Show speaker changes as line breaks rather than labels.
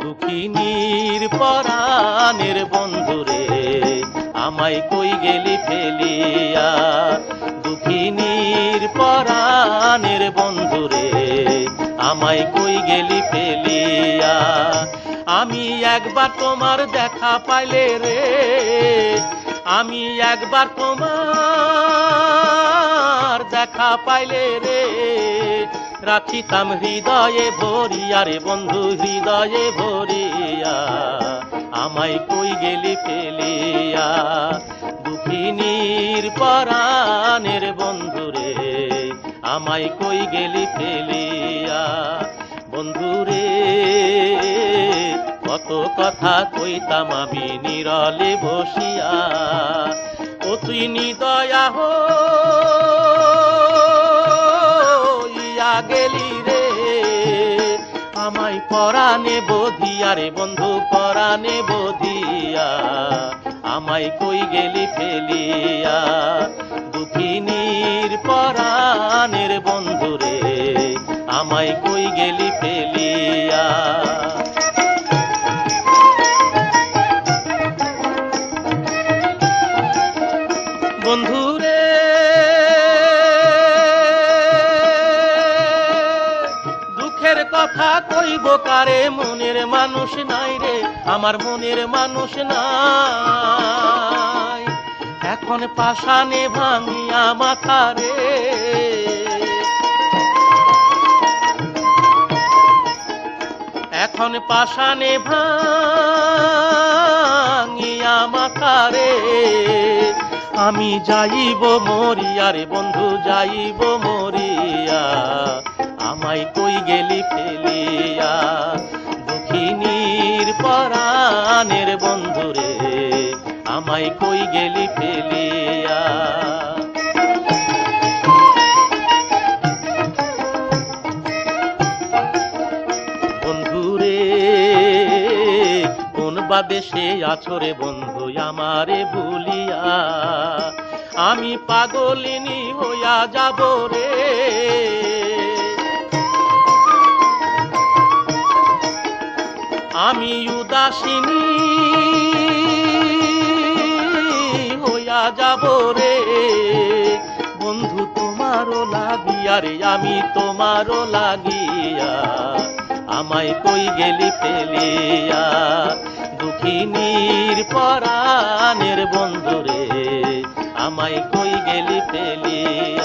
দুঃখিনীর পরাণের বন্ধুরে আমায় কই গেলি ফেলিয়া, দুঃখিনীর পরাণের বন্ধুরে আমায় কই গেলি ফেলিয়া। আমি একবার তোমার দেখা পাইলে রে, আমি একবার তোমার দেখা পাইলে রে, রাখিতাম হৃদয়ে ভরিয়া রে বন্ধু হৃদয়ে ভরিয়া, আমায় কই গেলি ফেলিয়া। দুঃখিনীর পরাণের বন্ধুরে আমায় কই গেলি ফেলিয়া। বন্ধুরে কত কথা কইতাম আমি নীরলে বসিয়া, ও তুই নিদয়া হইয়া গেলি রে, আমায় পরাণে বধিয়া রে বন্ধু পরাণে বধিয়া, আমায় কই গেলি ফেলিয়া। দুঃখিনীর পরাণের বন্ধুরে আমায় কই গেলি ফেলিয়া। বন্ধুরে দুঃখের কথা কইব কারে, মনের মানুষ নাই রে আমার মনের মানুষ নাই, এখন পাষাণে ভাঙিয়া মাথা রে, এখন পাষাণে ভাঙিয়া মাথা রে, আমি যাইব মরিয়া রে বন্ধু যাইব মরিয়া, আমায় কই গেলি ফেলিয়া। দুঃখিনীর পরাণের বন্ধুরে আমায় কই গেলি ফেলিয়া। বন্ধুরে কোন বা দেশে আছো রে বন্ধু আমারে ভুলিয়া, আমি পাগলিনী হইয়া যাব রে, আমি উদাসিনী হইয়া যাব রে, বন্ধু তোমারও লাগিয়া রে আমি তোমারও লাগিয়া, আমায় কই গেলি ফেলিয়া। দুঃখিনীর পরাণের বন্ধুরে আমায় কই গেলি ফেলিয়া।